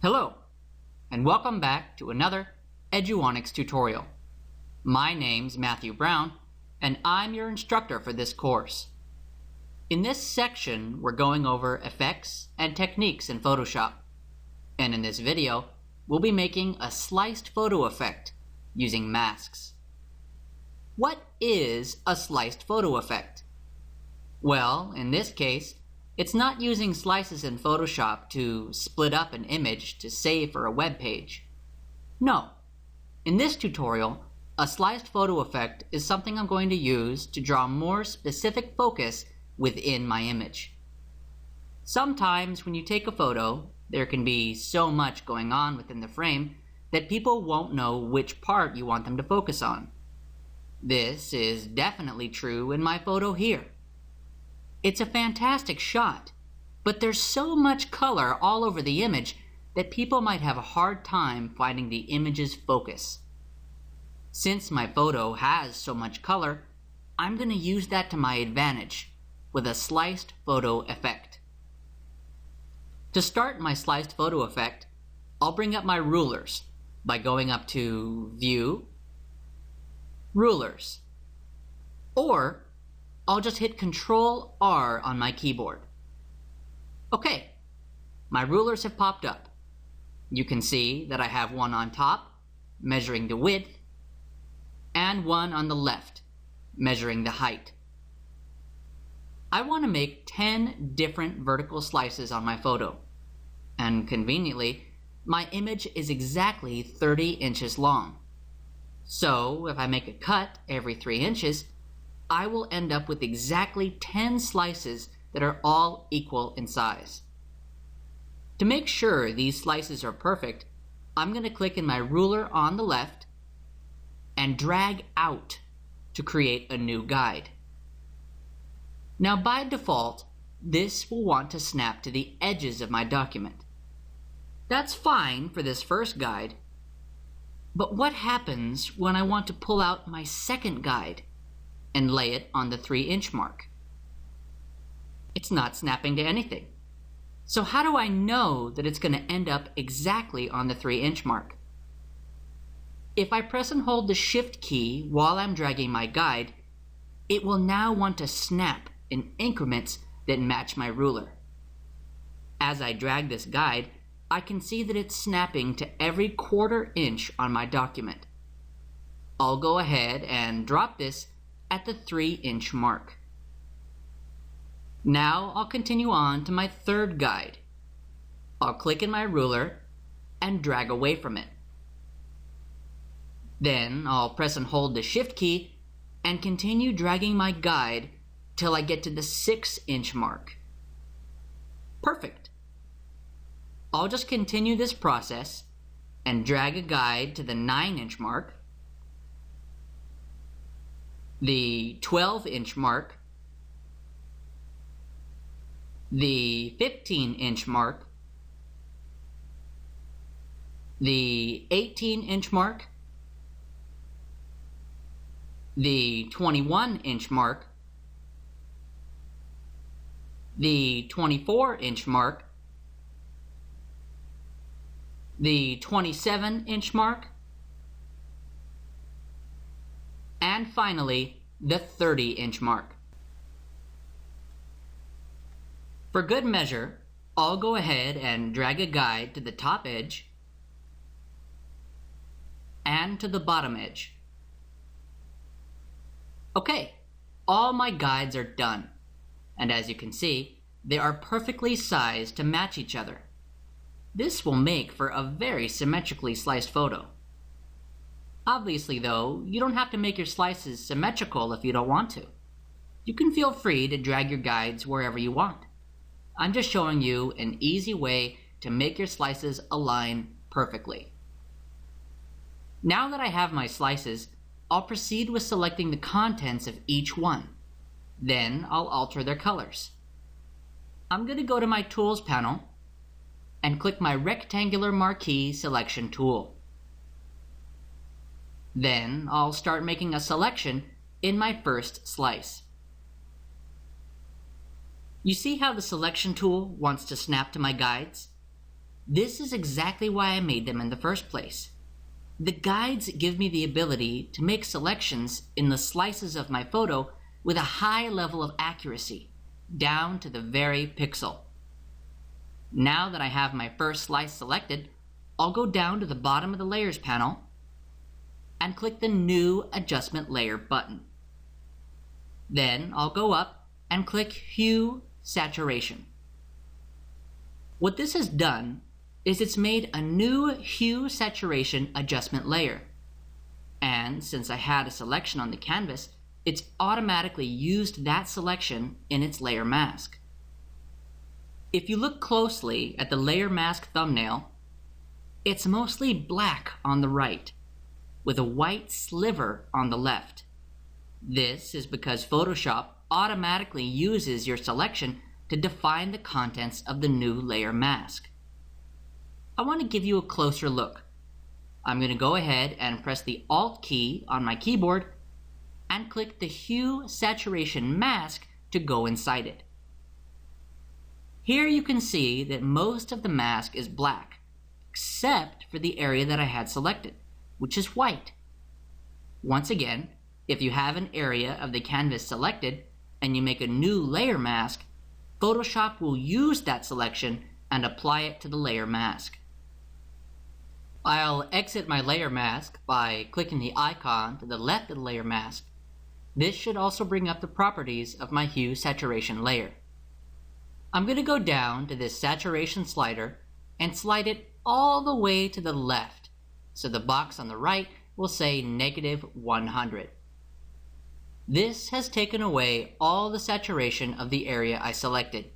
Hello, and welcome back to another Eduonics tutorial. My name's Matthew Brown, and I'm your instructor for this course. In this section, we're going over effects and techniques in Photoshop. And in this video, we'll be making a sliced photo effect using masks. What is a sliced photo effect? Well, in this case, it's not using slices in Photoshop to split up an image to save for a web page. No. In this tutorial, a sliced photo effect is something I'm going to use to draw more specific focus within my image. Sometimes when you take a photo, there can be so much going on within the frame that people won't know which part you want them to focus on. This is definitely true in my photo here. It's a fantastic shot, but there's so much color all over the image that people might have a hard time finding the image's focus. Since my photo has so much color, I'm going to use that to my advantage with a sliced photo effect. To start my sliced photo effect, I'll bring up my rulers by going up to View, Rulers, or I'll just hit Control R on my keyboard. Okay, my rulers have popped up. You can see that I have one on top, measuring the width, and one on the left, measuring the height. I want to make 10 different vertical slices on my photo, and conveniently, my image is exactly 30 inches long. So if I make a cut every 3 inches, I will end up with exactly 10 slices that are all equal in size. To make sure these slices are perfect, I'm going to click in my ruler on the left and drag out to create a new guide. Now by default, this will want to snap to the edges of my document. That's fine for this first guide, but what happens when I want to pull out my second guide and lay it on the 3-inch mark? It's not snapping to anything. So how do I know that it's going to end up exactly on the 3-inch mark? If I press and hold the Shift key while I'm dragging my guide, it will now want to snap in increments that match my ruler. As I drag this guide, I can see that it's snapping to every 1/4 inch on my document. I'll go ahead and drop this at the 3-inch mark. Now I'll continue on to my third guide. I'll click in my ruler and drag away from it. Then I'll press and hold the Shift key and continue dragging my guide till I get to the 6-inch mark. Perfect. I'll just continue this process and drag a guide to the 9-inch mark, the 12-inch mark, the 15-inch mark, the 18-inch mark, the 21-inch mark, the 24-inch mark, the 27-inch mark, and finally, the 30-inch mark. For good measure, I'll go ahead and drag a guide to the top edge and to the bottom edge. Okay, all my guides are done, and as you can see, they are perfectly sized to match each other. This will make for a very symmetrically sliced photo. Obviously though, you don't have to make your slices symmetrical if you don't want to. You can feel free to drag your guides wherever you want. I'm just showing you an easy way to make your slices align perfectly. Now that I have my slices, I'll proceed with selecting the contents of each one. Then I'll alter their colors. I'm going to go to my Tools panel and click my rectangular marquee selection tool. Then I'll start making a selection in my first slice. You see how the selection tool wants to snap to my guides? This is exactly why I made them in the first place. The guides give me the ability to make selections in the slices of my photo with a high level of accuracy, down to the very pixel. Now that I have my first slice selected, I'll go down to the bottom of the Layers panel and click the New Adjustment Layer button. Then I'll go up and click Hue Saturation. What this has done is it's made a new Hue Saturation Adjustment layer. And since I had a selection on the canvas, it's automatically used that selection in its layer mask. If you look closely at the layer mask thumbnail, it's mostly black on the right, with a white sliver on the left. This is because Photoshop automatically uses your selection to define the contents of the new layer mask. I want to give you a closer look. I'm going to go ahead and press the Alt key on my keyboard and click the Hue Saturation Mask to go inside it. Here you can see that most of the mask is black, except for the area that I had selected, which is white. Once again, if you have an area of the canvas selected and you make a new layer mask, Photoshop will use that selection and apply it to the layer mask. I'll exit my layer mask by clicking the icon to the left of the layer mask. This should also bring up the properties of my Hue Saturation layer. I'm going to go down to this saturation slider and slide it all the way to the left, so the box on the right will say -100. This has taken away all the saturation of the area I selected,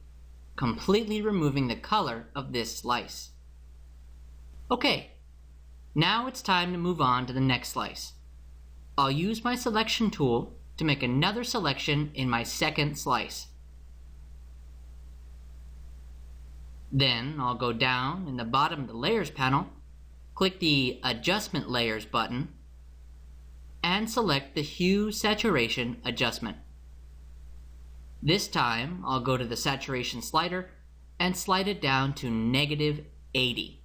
completely removing the color of this slice. Okay, now it's time to move on to the next slice. I'll use my selection tool to make another selection in my second slice. Then I'll go down in the bottom of the Layers panel, click the Adjustment Layers button, and select the Hue Saturation Adjustment. This time I'll go to the Saturation slider and slide it down to -80.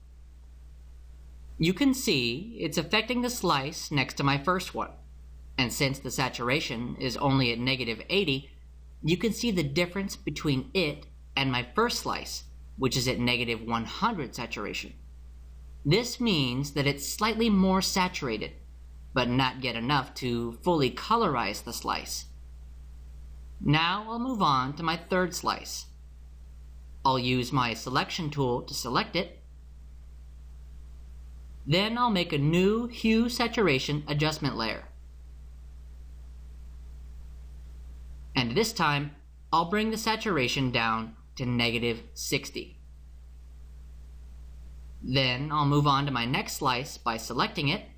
You can see it's affecting the slice next to my first one, and since the saturation is only at -80, you can see the difference between it and my first slice, which is at -100 saturation. This means that it's slightly more saturated, but not yet enough to fully colorize the slice. Now I'll move on to my third slice. I'll use my selection tool to select it. Then I'll make a new Hue Saturation Adjustment layer. And this time, I'll bring the saturation down to -60. Then I'll move on to my next slice by selecting it,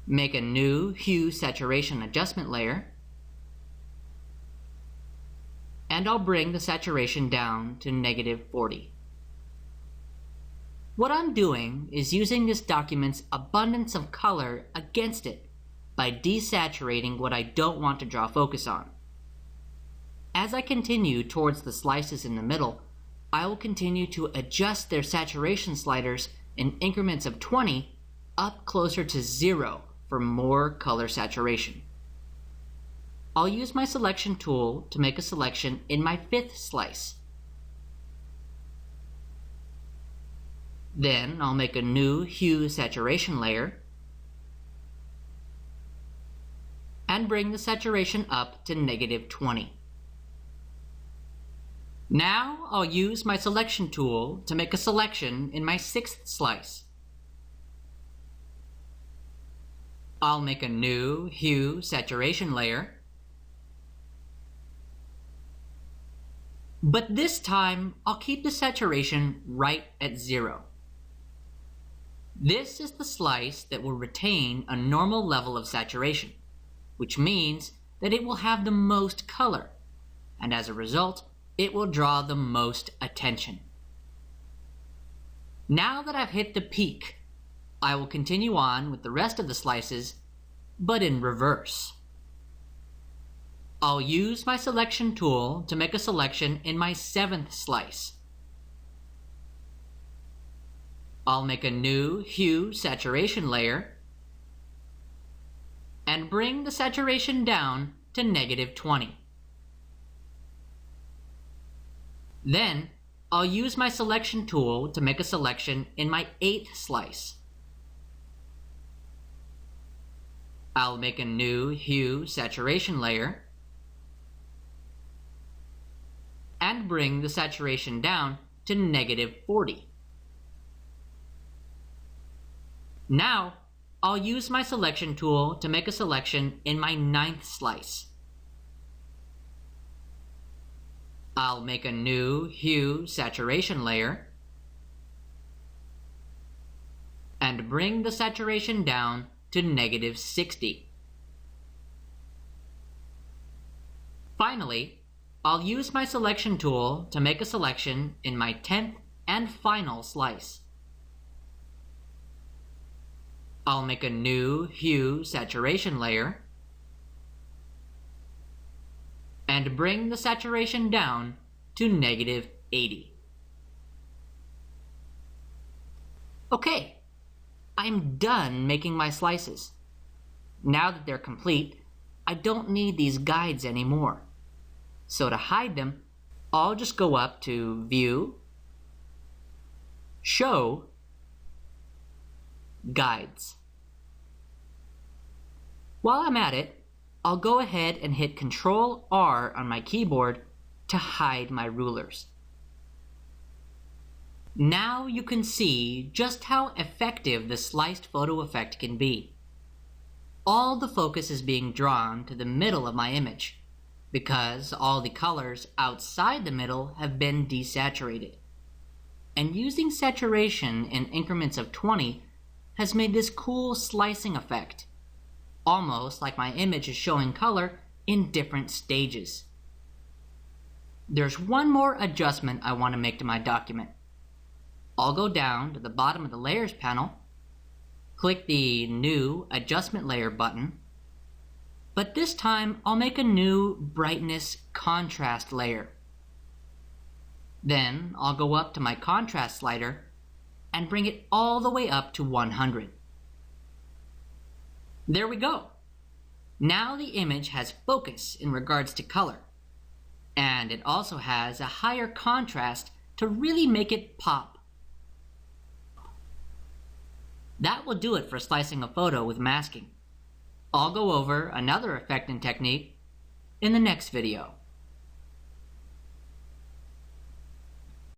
make a new Hue Saturation Adjustment layer, and I'll bring the saturation down to -40. What I'm doing is using this document's abundance of color against it by desaturating what I don't want to draw focus on. As I continue towards the slices in the middle, I will continue to adjust their saturation sliders in increments of 20 up closer to 0 for more color saturation. I'll use my selection tool to make a selection in my fifth slice. Then I'll make a new Hue Saturation layer and bring the saturation up to -20. Now I'll use my selection tool to make a selection in my sixth slice. I'll make a new Hue Saturation layer, but this time I'll keep the saturation right at 0. This is the slice that will retain a normal level of saturation, which means that it will have the most color, and as a result, it will draw the most attention. Now that I've hit the peak, I will continue on with the rest of the slices, but in reverse. I'll use my selection tool to make a selection in my seventh slice. I'll make a new hue saturation layer and bring the saturation down to -20. Then, I'll use my selection tool to make a selection in my 8th slice. I'll make a new hue saturation layer and bring the saturation down to -40. Now, I'll use my selection tool to make a selection in my 9th slice. I'll make a new hue saturation layer and bring the saturation down to -60. Finally, I'll use my selection tool to make a selection in my 10th and final slice. I'll make a new hue saturation layer and bring the saturation down to -80. Okay, I'm done making my slices. Now that they're complete, I don't need these guides anymore. So to hide them, I'll just go up to View, Show, Guides. While I'm at it, I'll go ahead and hit Ctrl-R on my keyboard to hide my rulers. Now you can see just how effective the sliced photo effect can be. All the focus is being drawn to the middle of my image, because all the colors outside the middle have been desaturated. And using saturation in increments of 20 has made this cool slicing effect, almost like my image is showing color in different stages. There's one more adjustment I want to make to my document. I'll go down to the bottom of the Layers panel, click the New Adjustment Layer button, but this time I'll make a new Brightness Contrast layer. Then I'll go up to my Contrast slider and bring it all the way up to 100. There we go. Now the image has focus in regards to color, and it also has a higher contrast to really make it pop. That will do it for slicing a photo with masking. I'll go over another effect and technique in the next video.